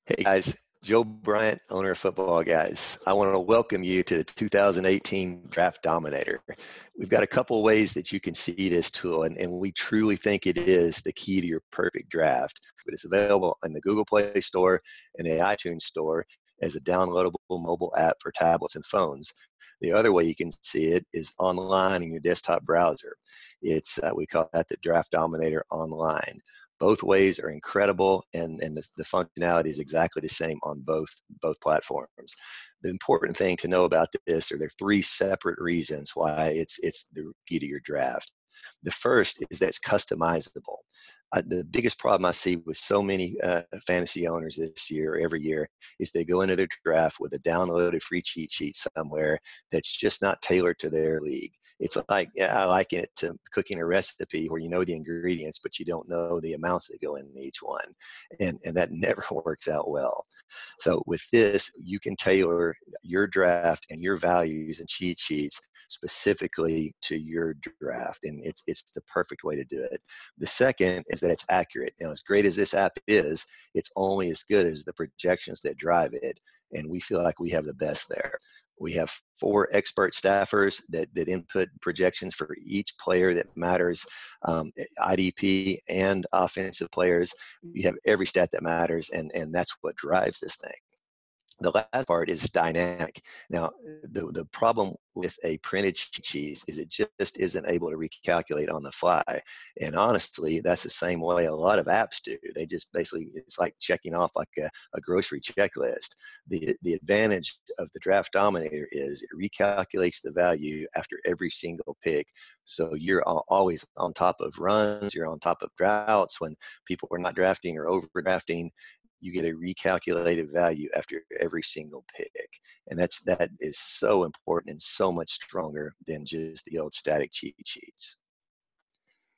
Hey guys, Joe Bryant, owner of Football Guys. I want to welcome you to the 2018 Draft Dominator. We've got a couple of ways that you can see this tool, and we truly think it is the key to your perfect draft. But it's available in the Google Play Store and the iTunes Store as a downloadable mobile app for tablets and phones. The other way you can see it is online in your desktop browser. We call that the Draft Dominator Online. Both ways are incredible, and the functionality is exactly the same on both platforms. The important thing to know about this are there are three separate reasons why it's the key to your draft. The first is that it's customizable. The biggest problem I see with so many fantasy owners this year, every year, is they go into their draft with a downloaded free cheat sheet somewhere that's just not tailored to their league. It's like, I liken it to cooking a recipe where you know the ingredients, but you don't know the amounts that go in each one. And that never works out well. So with this, you can tailor your draft and your values and cheat sheets specifically to your draft, and it's the perfect way to do it. The second is that it's accurate. As great as this app is, it's only as good as the projections that drive it, and we feel like we have the best there. We have 4 expert staffers that input projections for each player that matters, IDP and offensive players. You have every stat that matters, and that's what drives this thing. The last part is dynamic. Now, the problem with a printed cheat sheet is it just isn't able to recalculate on the fly. And honestly, that's the same way a lot of apps do. They just basically, it's like checking off like a grocery checklist. The advantage of the Draft Dominator is it recalculates the value after every single pick. So you're always on top of runs, you're on top of droughts when people are not drafting or overdrafting. You get a recalculated value after every single pick. And that is so important and so much stronger than just the old static cheat sheets.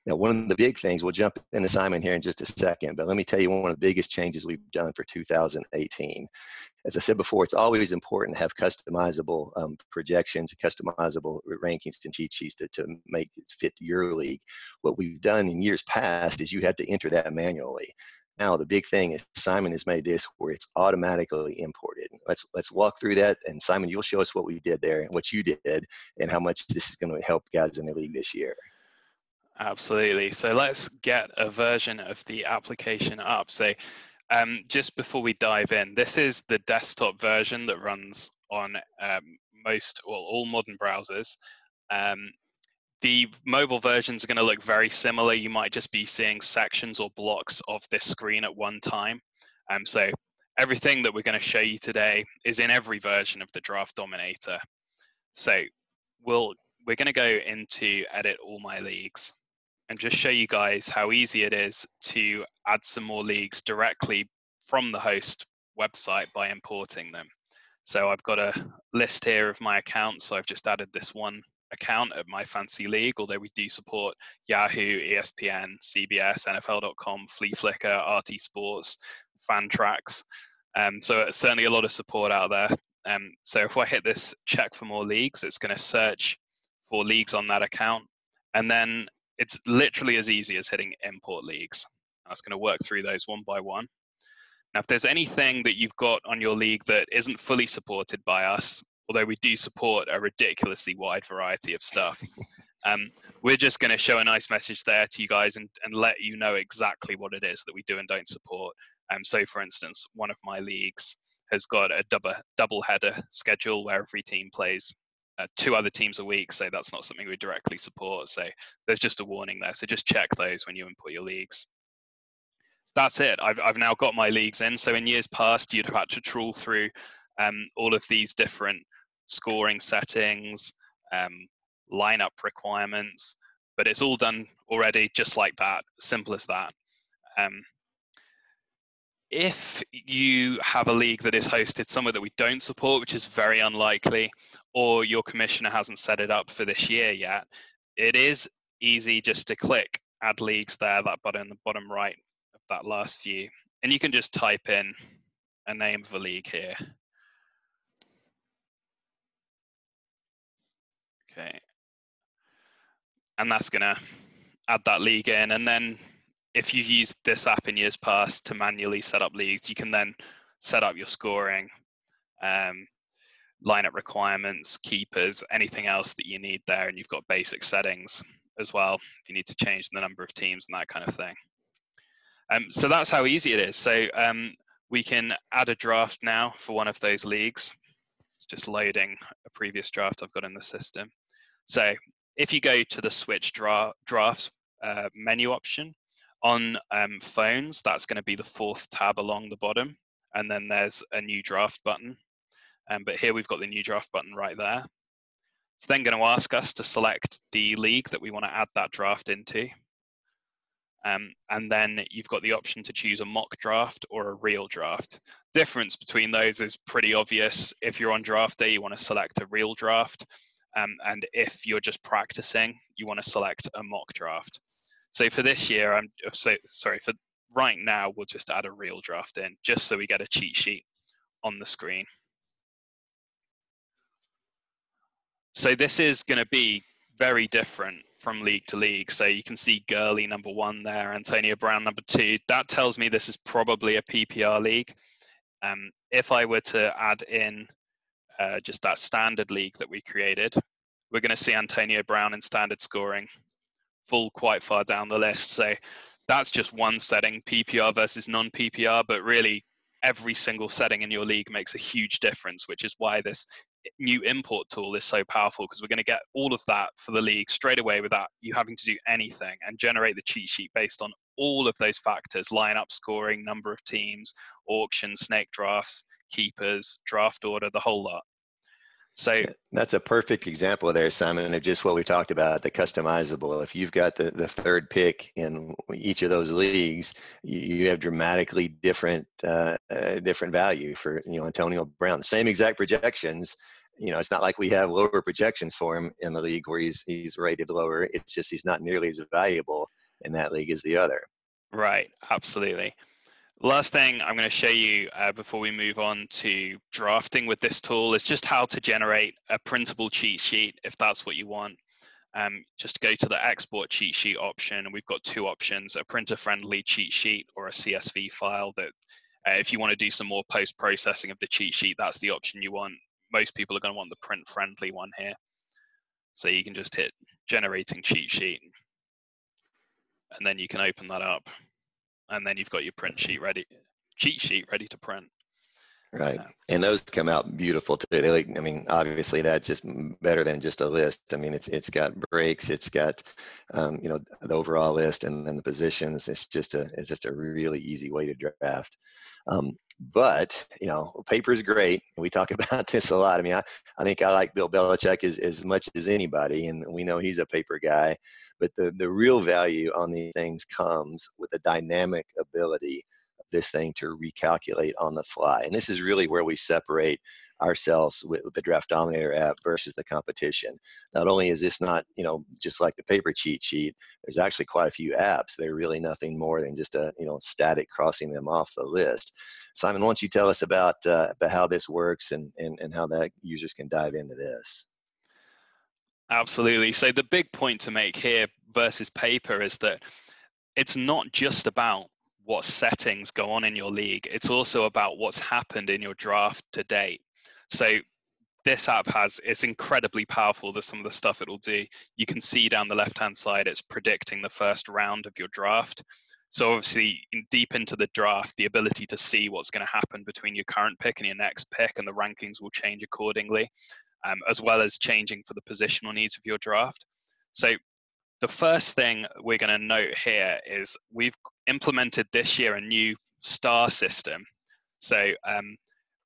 Now, one of the big things, we'll jump into Simon here in just a second, but let me tell you one of the biggest changes we've done for 2018. As I said before, it's always important to have customizable projections, customizable rankings and cheat sheets to make it fit your league. What we've done in years past is you had to enter that manually. Now the big thing is Simon has made this where it's automatically imported. Let's walk through that, and Simon, you'll show us what we did there and what you did and how much this is going to help guys in the league this year. Absolutely. So let's get a version of the application up. So just before we dive in, this is the desktop version that runs on all modern browsers. The mobile versions are going to look very similar. You might just be seeing sections or blocks of this screen at one time. So everything that we're going to show you today is in every version of the Draft Dominator. So we're going to go into Edit All My Leagues and just show you guys how easy it is to add some more leagues directly from the host website by importing them. So I've got a list here of my accounts. So I've just added this one account at my fancy league, although we do support Yahoo, ESPN, CBS, NFL.com, Flea Flicker, RT Sports, Fantrax. So it's certainly a lot of support out there. So if I hit this check for more leagues, it's going to search for leagues on that account. And then it's literally as easy as hitting import leagues. And it's going to work through those one by one. Now, if there's anything that you've got on your league that isn't fully supported by us, although we do support a ridiculously wide variety of stuff, we're just going to show a nice message there to you guys and let you know exactly what it is that we do and don't support. So, for instance, one of my leagues has got a double header schedule where every team plays 2 other teams a week, so that's not something we directly support. So there's just a warning there. So just check those when you import your leagues. That's it. I've now got my leagues in. So in years past, you'd have had to trawl through all of these different scoring settings, lineup requirements, but it's all done already just like that, simple as that. If you have a league that is hosted somewhere that we don't support, which is very unlikely, or your commissioner hasn't set it up for this year yet, it is easy just to click Add Leagues there, that button in the bottom right of that last view, and you can just type in a name of a league here. Okay, and that's going to add that league in, and then if you've used this app in years past to manually set up leagues, you can then set up your scoring, lineup requirements, keepers, anything else that you need there, and you've got basic settings as well if you need to change the number of teams and that kind of thing. So that's how easy it is. So we can add a draft now for one of those leagues. It's just loading a previous draft I've got in the system. So if you go to the switch drafts menu option on phones, that's going to be the fourth tab along the bottom, and then there's a new draft button. But here we've got the new draft button right there. It's then going to ask us to select the league that we want to add that draft into. And then you've got the option to choose a mock draft or a real draft. Difference between those is pretty obvious. If you're on draft day, you want to select a real draft. And if you're just practicing, you want to select a mock draft. So for this year, for right now, we'll just add a real draft in, just so we get a cheat sheet on the screen. So this is going to be very different from league to league. So you can see Gurley number 1 there, Antonio Brown number 2. That tells me this is probably a PPR league. If I were to add in just that standard league that we created, we're going to see Antonio Brown in standard scoring fall quite far down the list. So that's just one setting, PPR versus non-PPR, but really every single setting in your league makes a huge difference, which is why this new import tool is so powerful, because we're going to get all of that for the league straight away without you having to do anything, and generate the cheat sheet based on all of those factors: lineup, scoring, number of teams, auction, snake drafts, keepers, draft order, the whole lot. So that's a perfect example there, Simon, of just what we talked about, the customizable. If you've got the third pick in each of those leagues, you have dramatically different value for, Antonio Brown. The same exact projections. It's not like we have lower projections for him in the league where he's rated lower. It's just he's not nearly as valuable in that league as the other. Right, absolutely. Last thing I'm going to show you before we move on to drafting with this tool is just how to generate a printable cheat sheet if that's what you want. Just go to the export cheat sheet option, and we've got 2 options: a printer-friendly cheat sheet or a CSV file. That if you want to do some more post-processing of the cheat sheet, that's the option you want. Most people are going to want the print-friendly one here. So you can just hit generating cheat sheet, and then you can open that up. And then you've got your cheat sheet ready to print. Right. And those come out beautiful too. Obviously that's just better than just a list. It's got breaks, it's got, the overall list, and then the positions. It's just a really easy way to draft. But paper is great. We talk about this a lot. I think I like Bill Belichick as much as anybody, and we know he's a paper guy. But the real value on these things comes with the dynamic ability of this thing to recalculate on the fly. And this is really where we separate ourselves with the Draft Dominator app versus the competition. Not only is this not, just like the paper cheat sheet, there's actually quite a few apps. They're really nothing more than just a, static crossing them off the list. Simon, why don't you tell us about how this works and how that users can dive into this? Absolutely. So the big point to make here versus paper is that it's not just about what settings go on in your league. It's also about what's happened in your draft to date. So this app it's incredibly powerful. There's some of the stuff it'll do. You can see down the left-hand side, it's predicting the first round of your draft. So obviously deep into the draft, the ability to see what's going to happen between your current pick and your next pick, and the rankings will change accordingly, as well as changing for the positional needs of your draft. So the first thing we're going to note here is we've implemented this year a new star system. So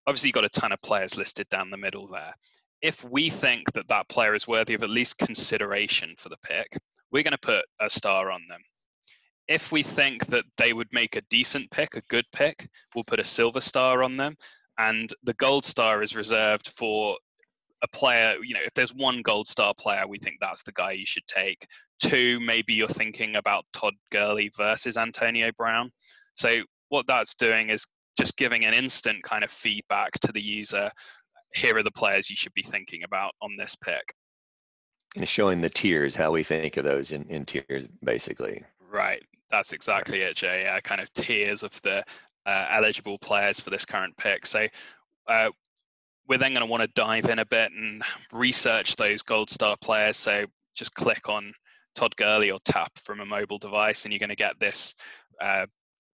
obviously you've got a ton of players listed down the middle there. If we think that that player is worthy of at least consideration for the pick, we're going to put a star on them. If we think that they would make a decent pick, a good pick, we'll put a silver star on them. And the gold star is reserved for a player, if there's one gold star player, we think that's the guy you should take. 2, maybe you're thinking about Todd Gurley versus Antonio Brown. So what that's doing is just giving an instant kind of feedback to the user. Here are the players you should be thinking about on this pick. And showing the tiers, how we think of those in tiers, basically. Right. That's exactly it, Jay. Kind of tiers of the eligible players for this current pick. So we're then going to want to dive in a bit and research those gold star players. So just click on Todd Gurley or tap from a mobile device, and you're going to get this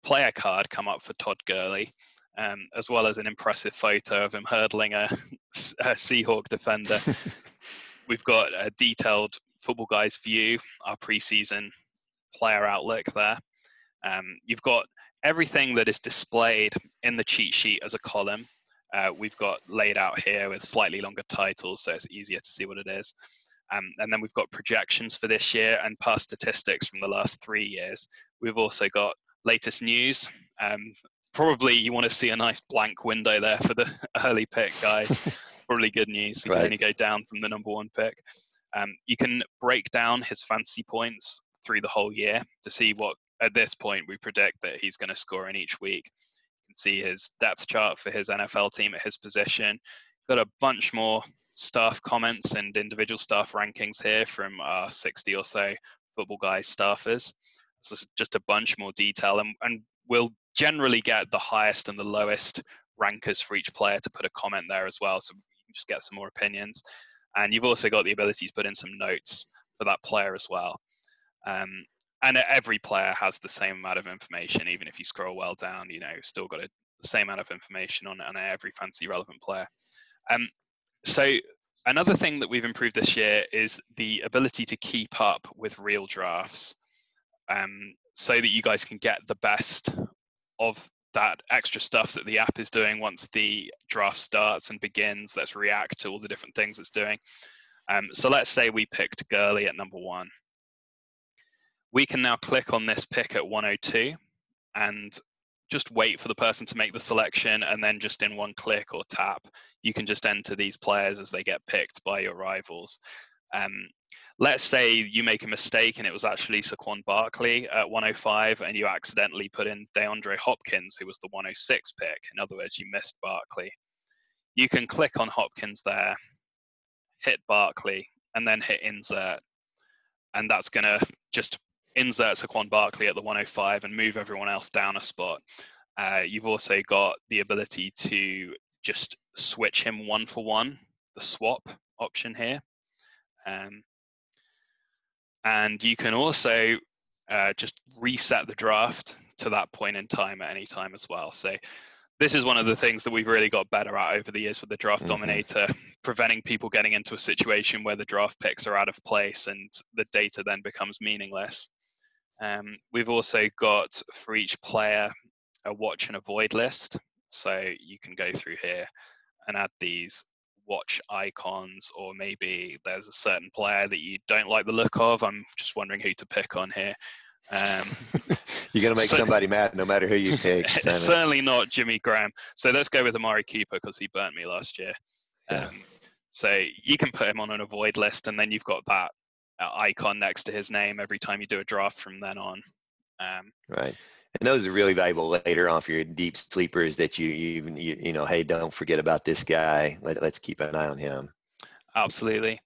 player card come up for Todd Gurley, as well as an impressive photo of him hurdling a Seahawk defender. We've got a detailed Football Guys view, our preseason player outlook there. You've got everything that is displayed in the cheat sheet as a column. We've got laid out here with slightly longer titles, so it's easier to see what it is. And then we've got projections for this year and past statistics from the last 3 years. We've also got latest news. Probably you want to see a nice blank window there for the early pick, guys. Probably good news. You can only go down from the number 1 pick. You can break down his fantasy points through the whole year to see what, at this point, we predict that he's going to score in each week. You can see his depth chart for his NFL team at his position. Got a bunch more staff comments and individual staff rankings here from our 60 or so Football Guys staffers. So it's just a bunch more detail, and we'll generally get the highest and the lowest rankers for each player to put a comment there as well, so you can just get some more opinions. And you've also got the ability to put in some notes for that player as well. And every player has the same amount of information, even if you scroll well down, still got the same amount of information on every fantasy relevant player. So another thing that we've improved this year is the ability to keep up with real drafts, so that you guys can get the best of that extra stuff that the app is doing once the draft starts and begins. Let's react to all the different things it's doing. So let's say we picked Gurley at number 1. We can now click on this pick at 102 and just wait for the person to make the selection, and then just in one click or tap, you can just enter these players as they get picked by your rivals. Let's say you make a mistake and it was actually Saquon Barkley at 105, and you accidentally put in DeAndre Hopkins, who was the 106 pick. In other words, you missed Barkley. You can click on Hopkins there, hit Barkley, and then hit insert. And that's going to just insert Saquon Barkley at the 105 and move everyone else down a spot. You've also got the ability to just switch him 1 for 1, the swap option here. And you can also just reset the draft to that point in time at any time as well. So this is one of the things that we've really got better at over the years with the draft Dominator, preventing people getting into a situation where the draft picks are out of place and the data then becomes meaningless. We've also got for each player a watch and avoid list. So you can go through here and add these watch icons, or maybe there's a certain player that you don't like the look of. I'm just wondering who to pick on here. You're going to make somebody mad no matter who you pick. Certainly not Jimmy Graham. So let's go with Amari Cooper because he burnt me last year. Yeah. So you can put him on an avoid list, and then you've got that icon next to his name every time you do a draft from then on. Right. And those are really valuable later on for your deep sleepers that you know, hey, don't forget about this guy. Let's keep an eye on him. Absolutely.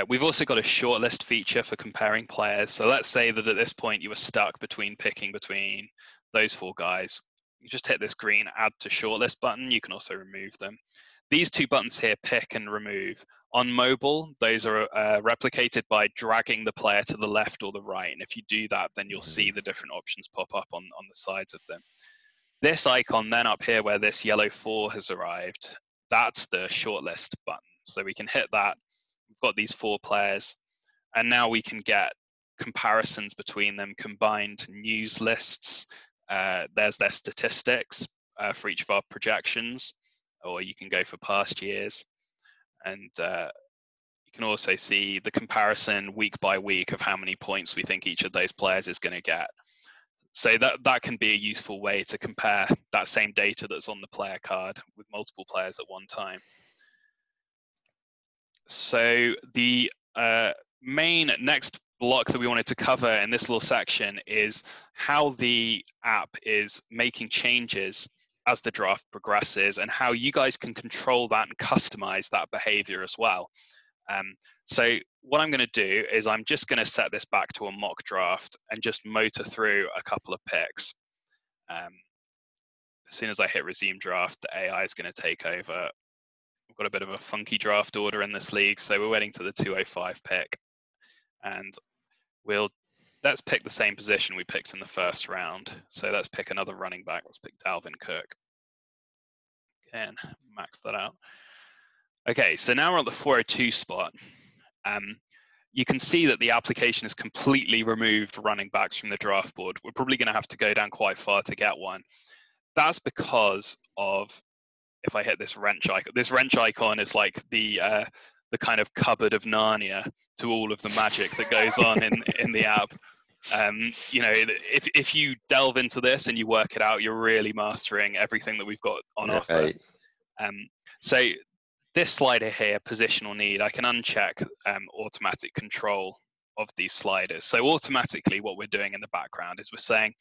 We've also got a shortlist feature for comparing players. So let's say that at this point you were stuck picking between those 4 guys. You just hit this green add to shortlist button. You can also remove them. These 2 buttons here, pick and remove. On mobile, those are replicated by dragging the player to the left or the right. And if you do that, then you'll see the different options pop up on the sides of them. This icon then up here where this yellow 4 has arrived, that's the shortlist button. So we can hit that. We've got these 4 players, and now we can get comparisons between them, combined news lists. There's their statistics for each of our projections, or you can go for past years. And you can also see the comparison week by week of how many points we think each of those players is going to get. So that can be a useful way to compare that same data that's on the player card with multiple players at one time. So the main next block that we wanted to cover in this little section is how the app is making changes as the draft progresses, and how you guys can control that and customize that behavior as well. So what I'm going to do is I'm just going to set this back to a mock draft and just motor through a couple of picks. as soon as I hit resume draft, the AI is going to take over. We've got a bit of a funky draft order in this league, so we're waiting to the 205 pick, and let's pick the same position we picked in the first round. So let's pick another running back. Let's pick Dalvin Cook. And max that out. Okay, so now we're at the 402 spot. You can see that the application has completely removed running backs from the draft board. We're probably going to have to go down quite far to get one. That's because of, if I hit this wrench icon is like the kind of cupboard of Narnia to all of the magic that goes on in the app. If you delve into this and you work it out, you're really mastering everything that we've got on offer. So this slider here, positional need, I can uncheck automatic control of these sliders. So automatically what we're doing in the background is we're saying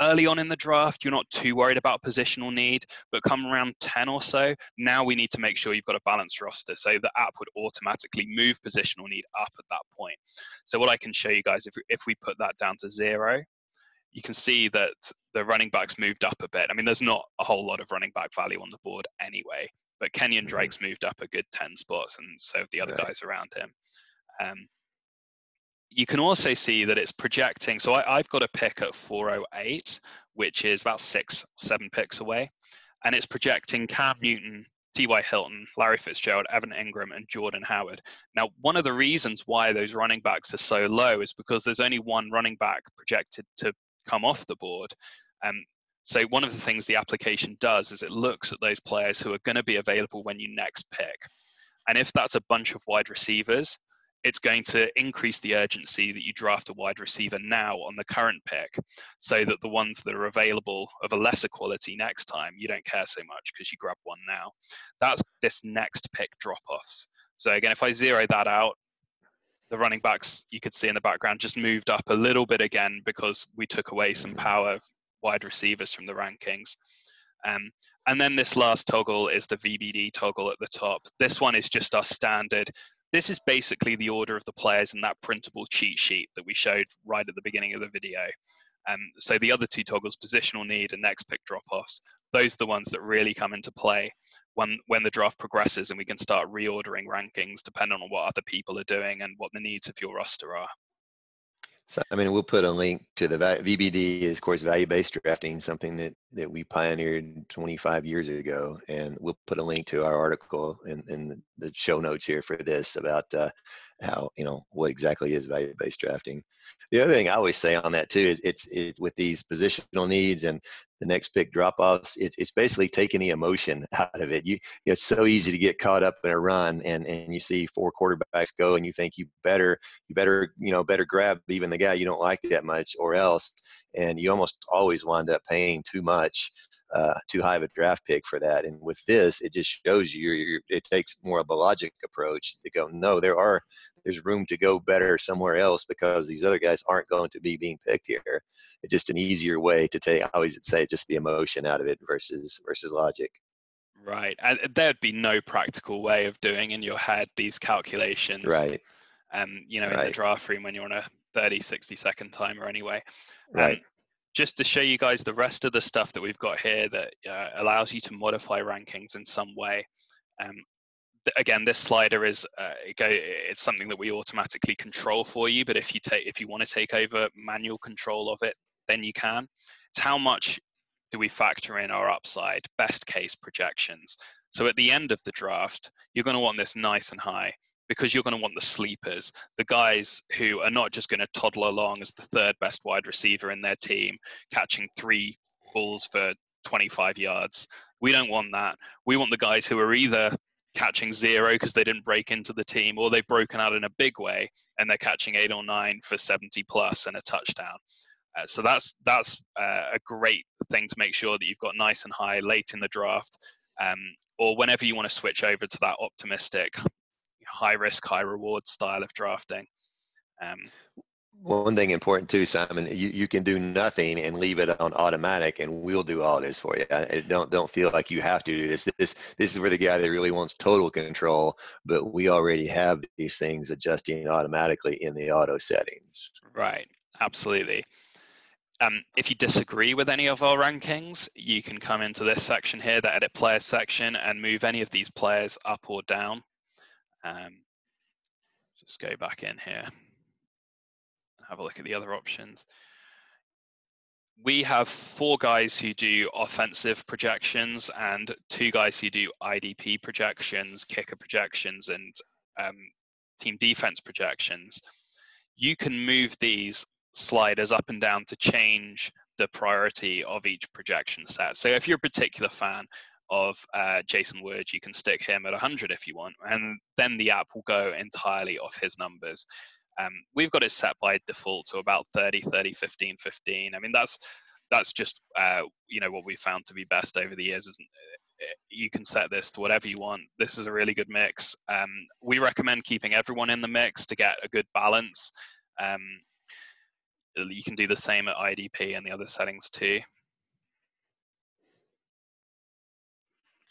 early on in the draft, you're not too worried about positional need, but come around 10 or so, now we need to make sure you've got a balanced roster. So the app would automatically move positional need up at that point. So what I can show you guys, if we put that down to 0, you can see that the running backs moved up a bit. I mean, there's not a whole lot of running back value on the board anyway, but Kenyon Drake's moved up a good 10 spots, and so have the other guys around him. You can also see that it's projecting. So I've got a pick at 408, which is about 6-7 picks away. And it's projecting Cam Newton, T.Y. Hilton, Larry Fitzgerald, Evan Ingram, and Jordan Howard. Now, one of the reasons why those running backs are so low is because there's only one running back projected to come off the board. So one of the things the application does is it looks at those players who are going to be available when you next pick. And if that's a bunch of wide receivers, it's going to increase the urgency that you draft a wide receiver now on the current pick, so that the ones that are available of a lesser quality next time, you don't care so much because you grab one now. That's this next pick drop-offs. So again, if I zero that out, the running backs you could see in the background just moved up a little bit again because we took away some power wide receivers from the rankings. And then this last toggle is the VBD toggle at the top. This one is just our standard. This is basically the order of the players in that printable cheat sheet that we showed right at the beginning of the video. So the other two toggles, positional need and next pick drop-offs, those are the ones that really come into play when the draft progresses and we can start reordering rankings depending on what other people are doing and what the needs of your roster are. So, I mean, we'll put a link to the VBD is, of course, value-based drafting, something that we pioneered 25 years ago. And we'll put a link to our article in the show notes here for this about how, what exactly is value-based drafting. The other thing I always say on that too is it's with these positional needs and the next pick drop-offs, it's basically taking the emotion out of it. It's so easy to get caught up in a run and you see 4 quarterbacks go and you think you better grab even the guy you don't like that much or else, and you almost always wind up paying too much, too high of a draft pick for that. And with this, it just shows you it takes more of a logic approach to go, no, there's room to go better somewhere else because these other guys aren't going to be being picked here. It's just an easier way to take, I always say, just the emotion out of it versus logic. Right. And there'd be no practical way of doing in your head these calculations. Right. In the draft room when you're on a 30, 60-second timer anyway. Right. Just to show you guys the rest of the stuff that we've got here that allows you to modify rankings in some way. Again, this slider is it's something that we automatically control for you, but if you want to take over manual control of it, then you can. It's how much do we factor in our upside, best case projections. So at the end of the draft, you're going to want this nice and high because you're going to want the sleepers, the guys who are not just going to toddle along as the third best wide receiver in their team, catching 3 balls for 25 yards. We don't want that. We want the guys who are either catching 0 because they didn't break into the team, or they've broken out in a big way and they're catching 8 or 9 for 70 plus and a touchdown. So that's a great thing to make sure that you've got nice and high late in the draft, or whenever you want to switch over to that optimistic, high risk, high reward style of drafting. One thing important too, Simon, you can do nothing and leave it on automatic, and we'll do all this for you. Don't feel like you have to do this. This is for the guy that really wants total control, but we already have these things adjusting automatically in the auto settings. Right, absolutely. If you disagree with any of our rankings, you can come into this section here, the edit players section, and move any of these players up or down. Just go back in here and have a look at the other options. We have 4 guys who do offensive projections and 2 guys who do IDP projections, kicker projections, and team defense projections. You can move these sliders up and down to change the priority of each projection set. So if you're a particular fan of Jason Wood, you can stick him at 100 if you want, and then the app will go entirely off his numbers. We've got it set by default to about 30, 30, 15, 15. I mean, that's just what we found to be best over the years. You can set this to whatever you want. This is a really good mix. We recommend keeping everyone in the mix to get a good balance. You can do the same at IDP and the other settings too.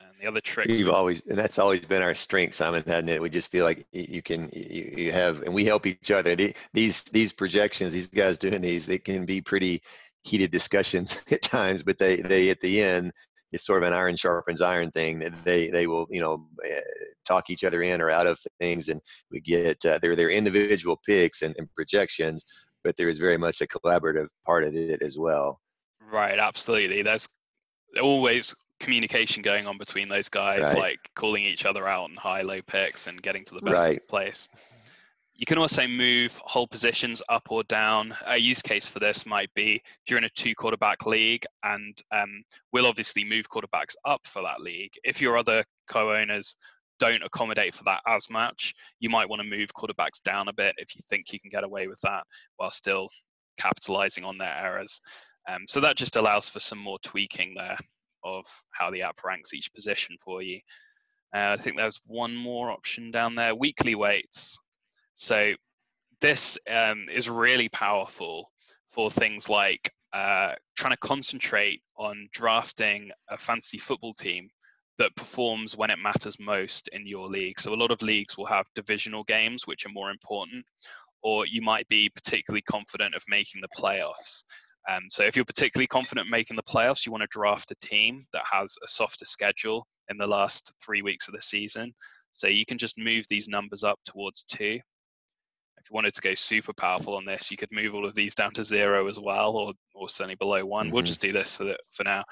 And the other tricks and that's always been our strength, Simon, hasn't it? We just feel like you have, and we help each other. These projections, these guys doing these, they can be pretty heated discussions at times, but they at the end, it's sort of an iron sharpens iron thing. That they will talk each other in or out of things, and we get their individual picks and projections, but there is very much a collaborative part of it as well. Right, absolutely. There's always communication going on between those guys, right. like calling each other out on high, low picks and getting to the best place. You can also move whole positions up or down. A use case for this might be if you're in a 2-quarterback league, and we'll obviously move quarterbacks up for that league. If your other co-owners don't accommodate for that as much, you might want to move quarterbacks down a bit if you think you can get away with that while still capitalizing on their errors. So that just allows for some more tweaking there of how the app ranks each position for you. I think there's one more option down there, weekly weights. So this is really powerful for things like trying to concentrate on drafting a fantasy football team that performs when it matters most in your league. So a lot of leagues will have divisional games, which are more important, or you might be particularly confident of making the playoffs. So if you're particularly confident making the playoffs, you want to draft a team that has a softer schedule in the last 3 weeks of the season. So you can just move these numbers up towards 2. If you wanted to go super powerful on this, you could move all of these down to 0 as well, or certainly below 1. Mm-hmm. We'll just do this for now.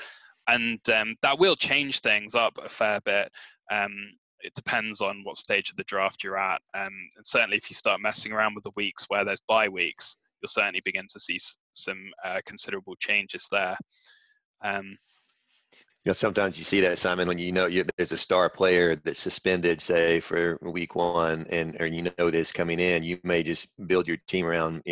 And that will change things up a fair bit. It depends on what stage of the draft you're at. And certainly if you start messing around with the weeks where there's bye weeks, you'll certainly begin to see some considerable changes there. Sometimes you see that, Simon, when there's a star player that's suspended, say, for week 1, or this coming in, you may just build your team around,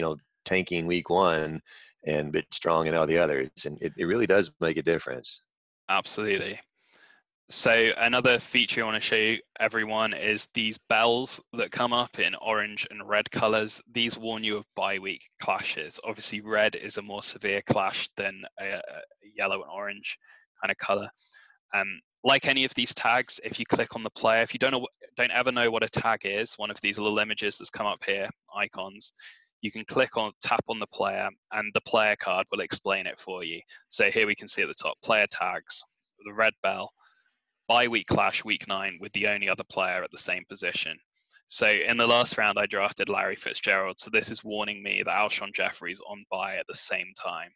tanking week 1 and bit strong in all the others. And it really does make a difference. Absolutely. So another feature I want to show everyone is these bells that come up in orange and red colors. These warn you of bye week clashes. Obviously, red is a more severe clash than a yellow and orange kind of color. Like any of these tags, if you click on the player, if you don't ever know what a tag is, one of these little images that's come up here, icons, you can tap on the player, and the player card will explain it for you. So here we can see at the top, player tags, the red bell, bye week clash week 9 with the only other player at the same position. So in the last round, I drafted Larry Fitzgerald. So this is warning me that Alshon Jeffrey's on bye at the same time.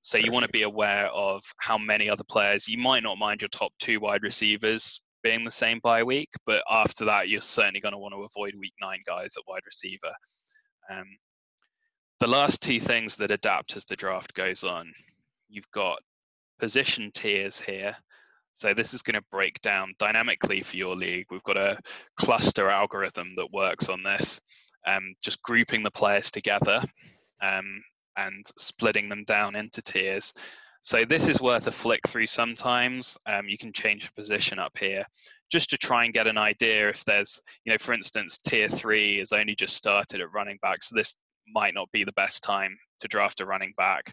So you want to be aware of how many other players. You might not mind your top 2 wide receivers being the same bye week, but after that, you're certainly going to want to avoid week 9 guys at wide receiver. The last 2 things that adapt as the draft goes on, you've got position tiers here. So this is going to break down dynamically for your league. We've got a cluster algorithm that works on this, just grouping the players together and splitting them down into tiers. So this is worth a flick through sometimes. You can change the position up here just to try and get an idea if there's, for instance, tier 3 has only just started at running back. So this might not be the best time to draft a running back.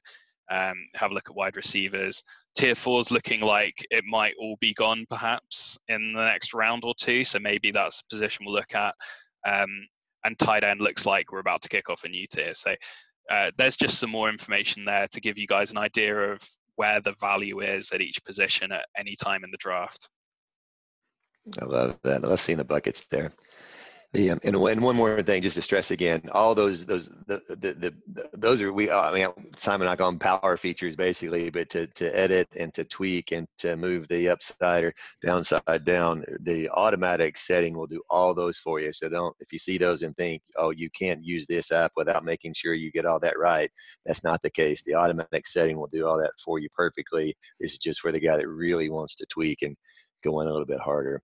Have a look at wide receivers. Tier 4 is looking like it might all be gone perhaps in the next round or 2. So maybe that's the position we'll look at. And tight end looks like we're about to kick off a new tier. So there's just some more information there to give you guys an idea of where the value is at each position at any time in the draft. I love that. I love seeing the buckets there. And one more thing, just to stress again, all those are I mean, Simon and I call them power features basically, but to edit and to tweak and to move the upside or downside down, the automatic setting will do all those for you. So if you see those and think, oh, you can't use this app without making sure you get all that right, that's not the case. The automatic setting will do all that for you perfectly. This is just for the guy that really wants to tweak and go in a little bit harder.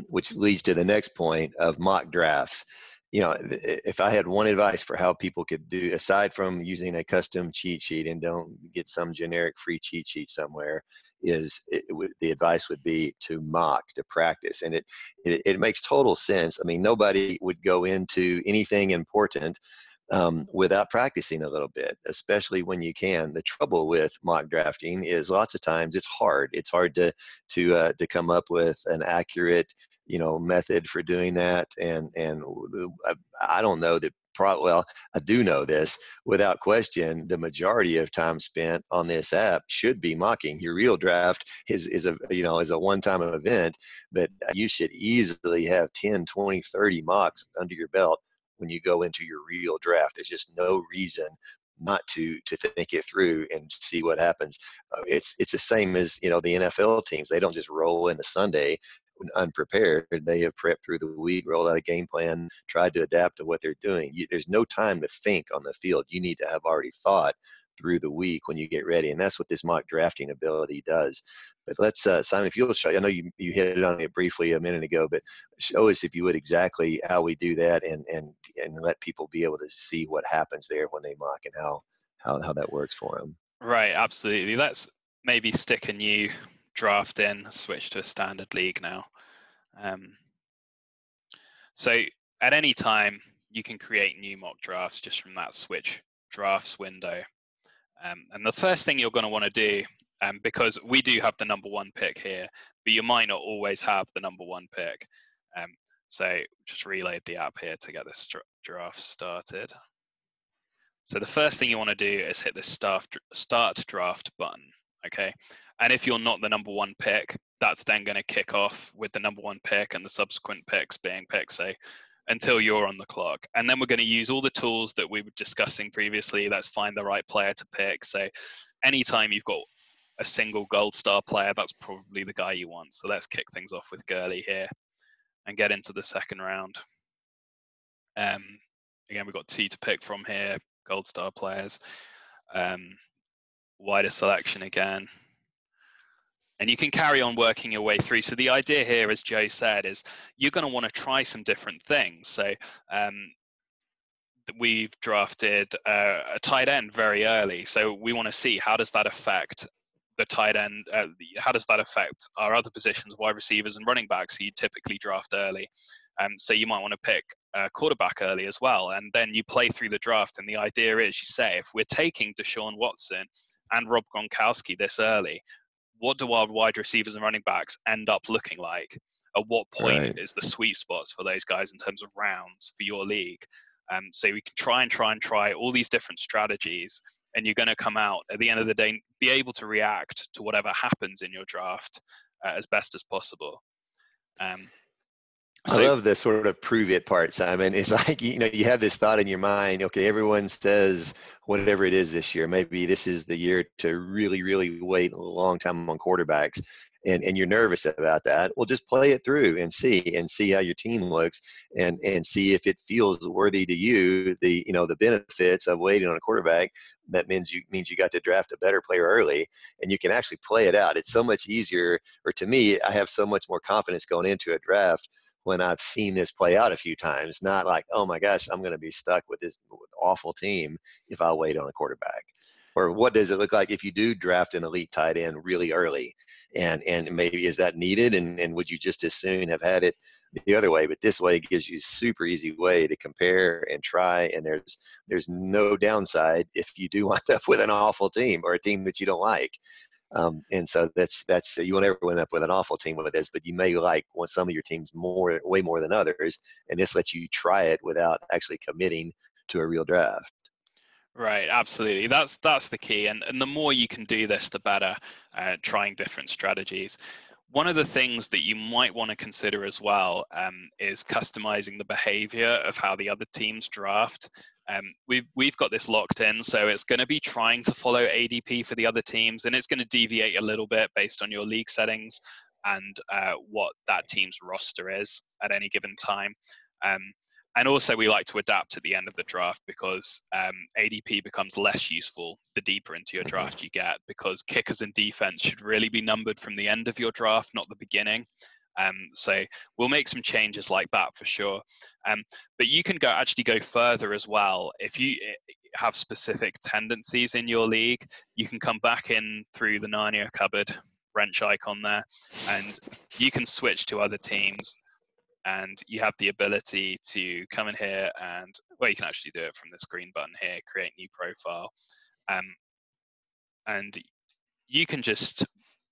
Which leads to the next point of mock drafts. If I had one advice for how people could do, aside from using a custom cheat sheet and don't get some generic free cheat sheet somewhere, the advice would be to mock, to practice. And it makes total sense. I mean, nobody would go into anything important without practicing a little bit, especially when you can. The trouble with mock drafting is lots of times it's hard. It's hard to come up with an accurate, method for doing that. And I don't know that. Well, I do know this without question. The majority of time spent on this app should be mocking. Your real draft is a one-time event, but you should easily have 10, 20, 30 mocks under your belt when you go into your real draft. There's just no reason not to think it through and see what happens. It's the same as the NFL teams. They don't just roll into Sunday unprepared. They have prepped through the week, rolled out a game plan, tried to adapt to what they're doing. There's no time to think on the field. You need to have already thought through the week when you get ready, and that's what this mock drafting ability does. But let's, Simon, if you'll show, I know you hit on it briefly a minute ago, but show us, if you would, exactly how we do that, and let people be able to see what happens there when they mock and how that works for them. Right, absolutely. Let's maybe stick a new draft in, switch to a standard league now. So at any time, you can create new mock drafts just from that switch drafts window. And the first thing you're going to want to do, because we do have the number one pick here, but you might not always have the number one pick. So just reload the app here to get this draft started. So the first thing you want to do is hit the start draft button, okay? And if you're not the number one pick, that's then going to kick off with the number one pick and the subsequent picks being picked, say, until you're on the clock. And then we're going to use all the tools that we were discussing previously. Let's find the right player to pick. So anytime you've got a single gold star player, that's probably the guy you want. So let's kick things off with Gurley here and get into the second round. Again, we've got 2 to pick from here, gold star players. Wider selection again. And you can carry on working your way through. So the idea here, as Joe said, is you're going to want to try some different things. So we've drafted a tight end very early. So we want to see, how does that affect the tight end? How does that affect our other positions, wide receivers and running backs, who you typically draft early? So you might want to pick a quarterback early as well. And then you play through the draft. And the idea is, you say, if we're taking Deshaun Watson and Rob Gronkowski this early, what do our wide receivers and running backs end up looking like? At what point is the sweet spots for those guys in terms of rounds for your league? So we can try all these different strategies, and you're going to come out at the end of the day, be able to react to whatever happens in your draft as best as possible. I love the sort of prove it part, Simon. It's like, you have this thought in your mind, okay, everyone says whatever it is this year, maybe this is the year to really, really wait a long time on quarterbacks, and you're nervous about that. Well, just play it through and see how your team looks, and see if it feels worthy to you, the benefits of waiting on a quarterback. That means you got to draft a better player early, and you can actually play it out. It's so much easier, or to me, I have so much more confidence going into a draft when I've seen this play out a few times, not like, oh my gosh, I'm going to be stuck with this awful team if I wait on a quarterback. Or what does it look like if you do draft an elite tight end really early? And maybe, is that needed? And would you just as soon have had it the other way? But this way gives you a super easy way to compare and try. And there's no downside if you do wind up with an awful team or a team that you don't like. And so that's you won't ever end up with an awful team with this, but you may like some of your teams way more than others, and this lets you try it without actually committing to a real draft. Right, absolutely. That's the key, and the more you can do this, the better. Trying different strategies. One of the things that you might want to consider as well is customizing the behavior of how the other teams draft. We've got this locked in, so it's going to be trying to follow ADP for the other teams, and it's going to deviate a little bit based on your league settings and what that team's roster is at any given time. Um, and also, we like to adapt at the end of the draft because ADP becomes less useful the deeper into your draft you get, because kickers and defense should really be numbered from the end of your draft, not the beginning. So we'll make some changes like that for sure. But you can actually go further as well. If you have specific tendencies in your league, you can come back in through the Narnia cupboard wrench icon there, and you can switch to other teams. And you have the ability to come in here and, well, you can actually do it from this green button here, create new profile. And you can just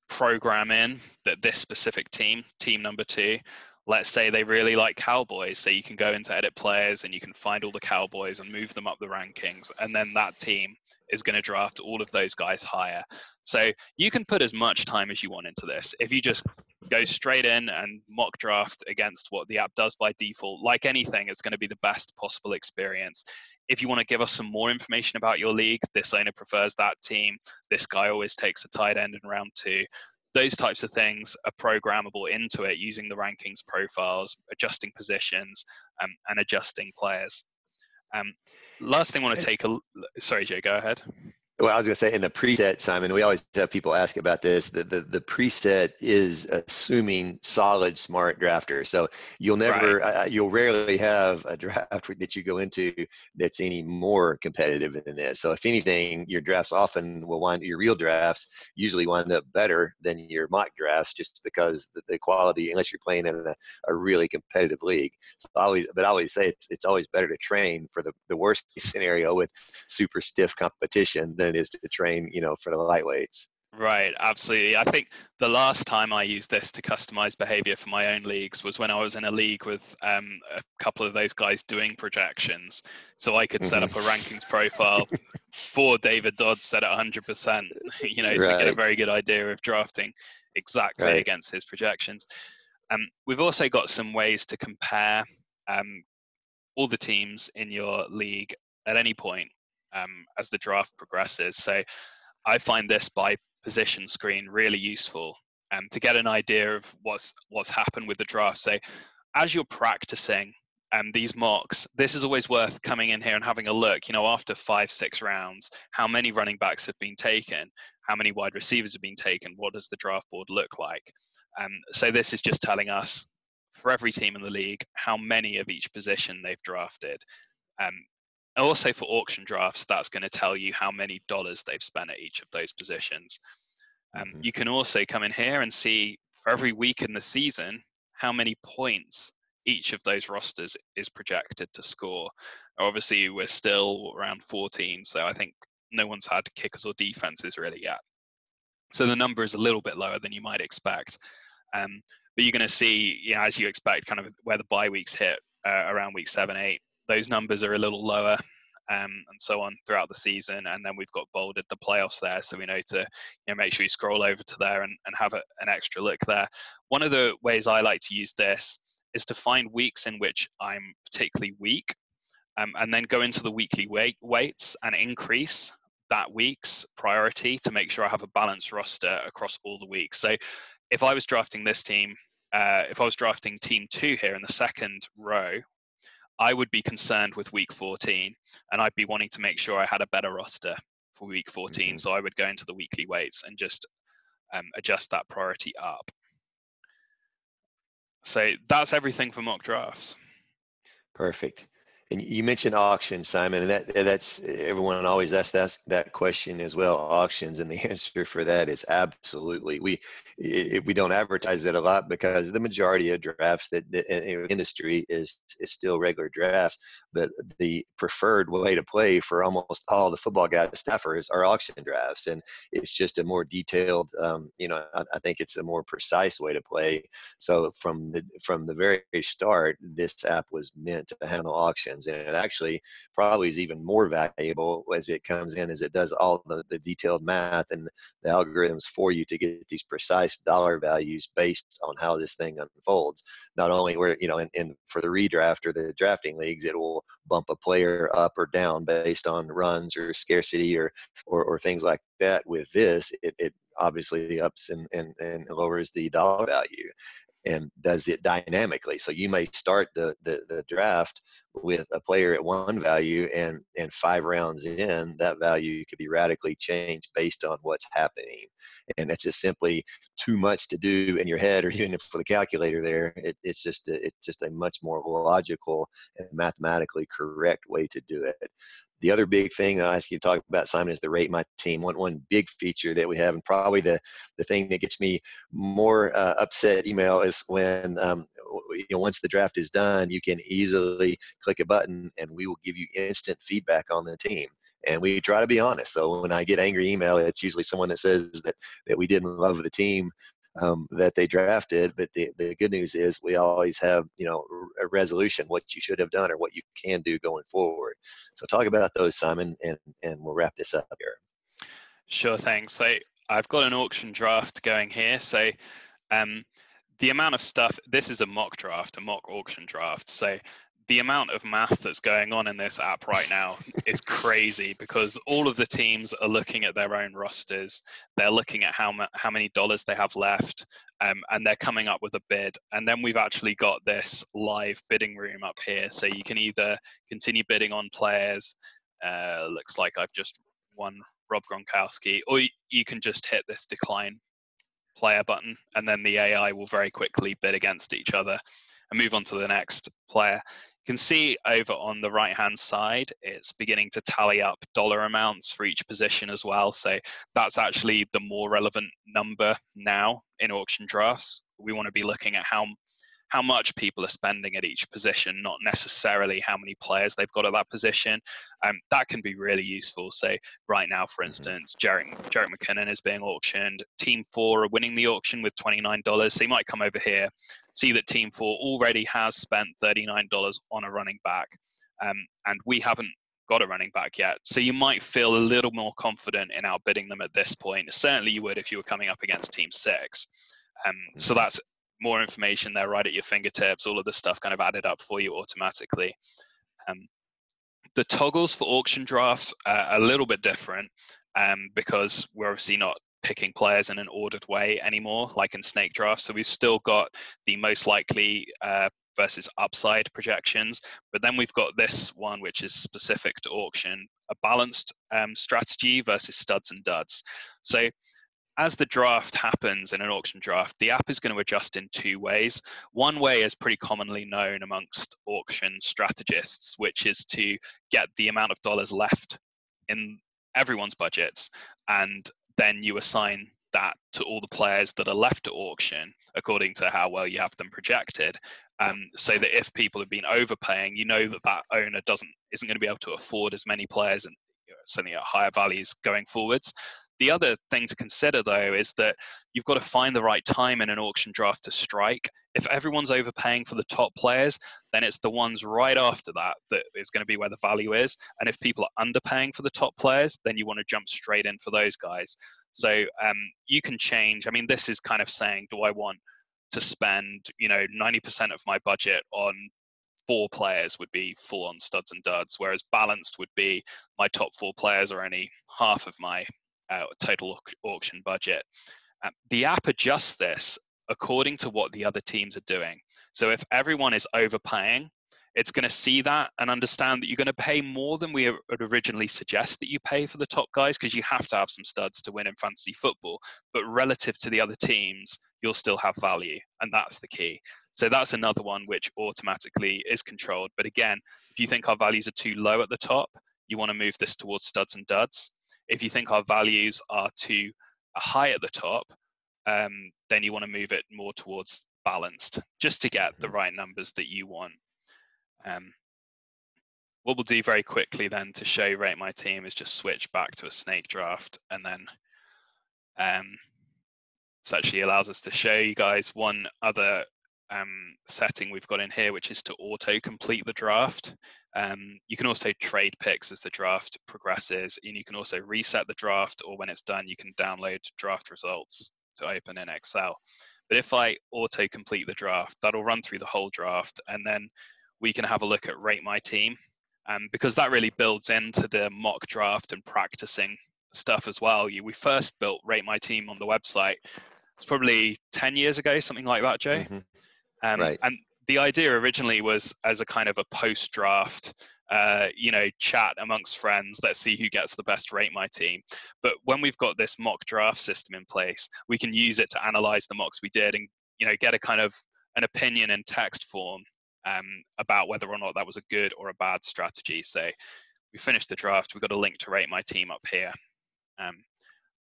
program in that this specific team number 2, let's say they really like Cowboys, so you can go into edit players and you can find all the Cowboys and move them up the rankings, and then that team is going to draft all of those guys higher. So you can put as much time as you want into this. If you just go straight in and mock draft against what the app does by default, like anything, it's going to be the best possible experience. If you want to give us some more information about your league, this owner prefers that team, this guy always takes a tight end in round 2, those types of things are programmable into it using the rankings profiles, adjusting positions, and adjusting players. Last thing I want to take a... Sorry, Joe, go ahead. Well, I was going to say, in the preset, Simon, we always have people ask about this. The preset is assuming solid, smart drafters. So you'll never, you'll rarely have a draft that you go into that's any more competitive than this. So if anything, your drafts often will your real drafts usually wind up better than your mock drafts, just because the quality, unless you're playing in a really competitive league. So I always say it's always better to train for the worst case scenario with super stiff competition than it is to train, for the lightweights. Right, absolutely. I think the last time I used this to customize behavior for my own leagues was when I was in a league with a couple of those guys doing projections. So I could set up a rankings profile for David Dodd set at 100%, so get a very good idea of drafting exactly against his projections. We've also got some ways to compare all the teams in your league at any point as the draft progresses. So I find this by position screen really useful to get an idea of what's happened with the draft. So as you're practicing these mocks, this is always worth coming in here and having a look, after 5-6 rounds, how many running backs have been taken, how many wide receivers have been taken, what does the draft board look like? So this is just telling us, for every team in the league, how many of each position they've drafted. Also for auction drafts, that's going to tell you how many dollars they've spent at each of those positions. You can also come in here and see, for every week in the season, how many points each of those rosters is projected to score. Obviously, we're still around 14, so I think no one's had kickers or defenses really yet. So the number is a little bit lower than you might expect. But you're going to see, as you expect, kind of where the bye weeks hit around week 7, 8. Those numbers are a little lower, and so on throughout the season. And then we've got bolded the playoffs there, so we know to make sure you scroll over to there and have an extra look there. One of the ways I like to use this is to find weeks in which I'm particularly weak, and then go into the weekly weights and increase that week's priority to make sure I have a balanced roster across all the weeks. So if I was drafting this team, if I was drafting team 2 here in the second row, I would be concerned with week 14, and I'd be wanting to make sure I had a better roster for week 14. So I would go into the weekly weights and just adjust that priority up. So that's everything for mock drafts. Perfect. And you mentioned auctions, Simon, and that's everyone always asks that question as well, auctions, and the answer for that is absolutely. We don't advertise it a lot because the majority of drafts that in industry is still regular drafts, but the preferred way to play for almost all the football guys, staffers, are auction drafts, and it's just a more detailed, I think it's a more precise way to play. So from the very start, this app was meant to handle auctions. wins. And it actually probably is even more valuable as it comes in, as it does all the detailed math and the algorithms for you to get these precise dollar values based on how this thing unfolds. Not only where, in for the redraft or the drafting leagues, it will bump a player up or down based on runs or scarcity or things like that. With this, it obviously ups and lowers the dollar value and does it dynamically. So you may start the draft with a player at one value, and 5 rounds in, that value could be radically changed based on what's happening. And it's just simply too much to do in your head or even for the calculator there. It's just a much more logical and mathematically correct way to do it. The other big thing I ask you to talk about, Simon, is the Rate My Team. One big feature that we have, and probably the thing that gets me more upset email, is when once the draft is done, you can easily click a button and we will give you instant feedback on the team. And we try to be honest. So when I get angry email, it's usually someone that says that we didn't love the team that they drafted. But the good news is we always have, a resolution, what you should have done or what you can do going forward. So talk about those, Simon, and we'll wrap this up here. Sure thing. So I've got an auction draft going here. So the amount of stuff, this is a mock draft, a mock auction draft. So the amount of math that's going on in this app right now is crazy, because all of the teams are looking at their own rosters. They're looking at how many dollars they have left, and they're coming up with a bid. And then we've actually got this live bidding room up here. So you can either continue bidding on players. Looks like I've just won Rob Gronkowski, or you can just hit this decline player button, and then the AI will very quickly bid against each other and move on to the next player. You can see over on the right hand side, it's beginning to tally up dollar amounts for each position as well. So that's actually the more relevant number now in auction drafts. We want to be looking at how much people are spending at each position, not necessarily how many players they've got at that position. That can be really useful. So right now, for instance, Jarek McKinnon is being auctioned. Team 4 are winning the auction with $29. So you might come over here, see that Team 4 already has spent $39 on a running back, and we haven't got a running back yet. So you might feel a little more confident in outbidding them at this point. Certainly you would if you were coming up against Team 6. So that's more information there right at your fingertips, all of this stuff kind of added up for you automatically. The toggles for auction drafts are a little bit different, because we're obviously not picking players in an ordered way anymore, like in snake drafts. So we've still got the most likely versus upside projections, but then we've got this one which is specific to auction, a balanced strategy versus studs and duds. So as the draft happens in an auction draft, the app is going to adjust in 2 ways. One way is pretty commonly known amongst auction strategists, which is to get the amount of dollars left in everyone's budgets, and then you assign that to all the players that are left at auction according to how well you have them projected, so that if people have been overpaying, you know that owner isn't going to be able to afford as many players and certainly at higher values going forwards. The other thing to consider, though, is that you've got to find the right time in an auction draft to strike. If everyone's overpaying for the top players, then it's the ones right after that is going to be where the value is. And if people are underpaying for the top players, then you want to jump straight in for those guys. So you can change. I mean, this is kind of saying, do I want to spend 90% of my budget on 4 players would be full on studs and duds, whereas balanced would be my top 4 players are only half of my total auction budget. The app adjusts this according to what the other teams are doing. So if everyone is overpaying, it's going to see that and understand that you're going to pay more than we had originally suggest that you pay for the top guys, because you have to have some studs to win in fantasy football. But relative to the other teams, you'll still have value, and that's the key. So that's another one which automatically is controlled. But again, if you think our values are too low at the top, you want to move this towards studs and duds. If you think our values are too high at the top, then you want to move it more towards balanced, just to get the right numbers that you want. What we'll do very quickly then to show you Rate My Team is just switch back to a snake draft, and then this actually allows us to show you guys one other setting we've got in here, which is to auto complete the draft. You can also trade picks as the draft progresses, and you can also reset the draft, or when it's done, you can download draft results to open in Excel. But if I auto complete the draft, that'll run through the whole draft, and then we can have a look at Rate My Team, because that really builds into the mock draft and practicing stuff as well. We first built Rate My Team on the website. It's probably 10 years ago, something like that, Joe. Mm-hmm. Right. And the idea originally was as a kind of a post-draft, chat amongst friends. Let's see who gets the best Rate My Team. But when we've got this mock draft system in place, we can use it to analyze the mocks we did and get a kind of an opinion in text form about whether or not that was a good or a bad strategy. So we finished the draft. We've got a link to Rate My Team up here,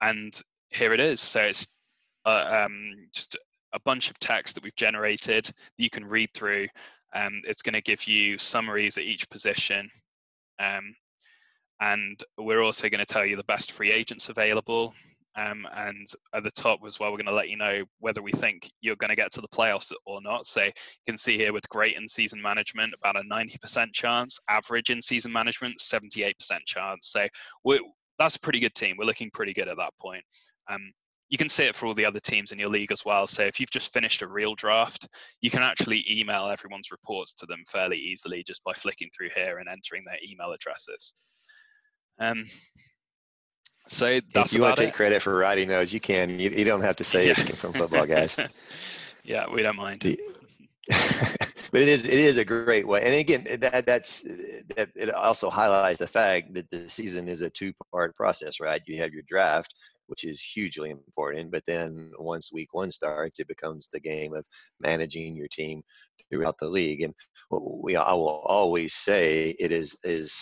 and here it is. So it's just a bunch of text that we've generated that you can read through. It's going to give you summaries at each position. And we're also going to tell you the best free agents available. And at the top as well, we're going to let you know whether we think you're going to get to the playoffs or not. So you can see here with great in-season management, about a 90% chance. Average in-season management, 78% chance. So that's a pretty good team. We're looking pretty good at that point. You can see it for all the other teams in your league as well. So if you've just finished a real draft, you can actually email everyone's reports to them fairly easily just by flicking through here and entering their email addresses. So that's if you about want to take it. credit for writing those, you can. You don't have to say it came from Football Guys. Yeah, we don't mind. But it is a great way. And again, that it also highlights the fact that the season is a two-part process, right? You have your draft, which is hugely important, but then once week one starts, it becomes the game of managing your team throughout the league. And I will always say it is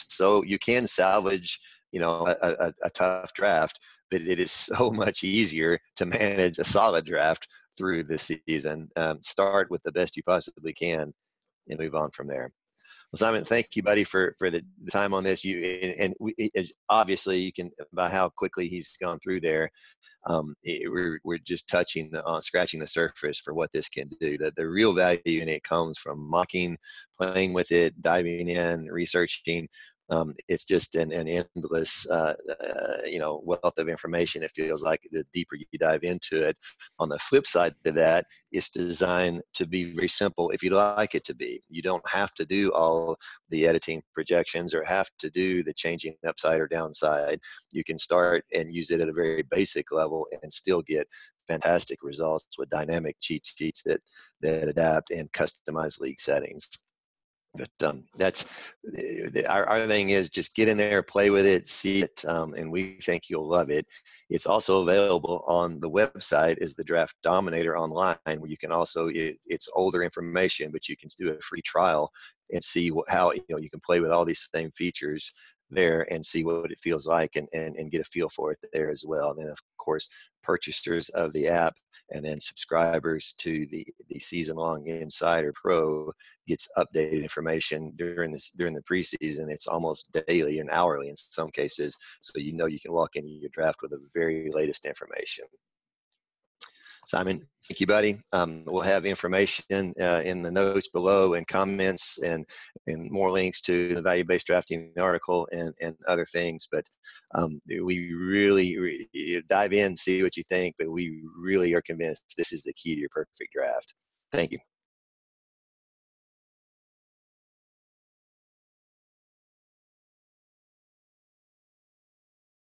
so you can salvage, a tough draft, but it is so much easier to manage a solid draft through this season. Start with the best you possibly can and move on from there. Well, Simon, thank you, buddy, for the time on this. Obviously, you can, by how quickly he's gone through there, we're just scratching the surface for what this can do. The real value in it comes from mocking, playing with it, diving in, researching. It's just an endless, wealth of information. It feels like the deeper you dive into it. On the flip side to that, it's designed to be very simple if you like it to be. You don't have to do all the editing projections or have to do the changing upside or downside. You can start and use it at a very basic level and still get fantastic results with dynamic cheat sheets that adapt and customize league settings. But that's our thing is just get in there, play with it, see it, and we think you'll love it. It's also available on the website as the Draft Dominator online, where you can also, it's older information, but you can do a free trial and see how you can play with all these same features there and see what it feels like and get a feel for it there as well. And then, of course, purchasers of the app and then subscribers to the season-long Insider Pro gets updated information during the preseason. It's almost daily and hourly in some cases, so you can walk into your draft with the very latest information. Simon, thank you, buddy. We'll have information in the notes below and comments and more links to the value-based drafting article and other things. But we really dive in, see what you think, but we really are convinced this is the key to your perfect draft. Thank you.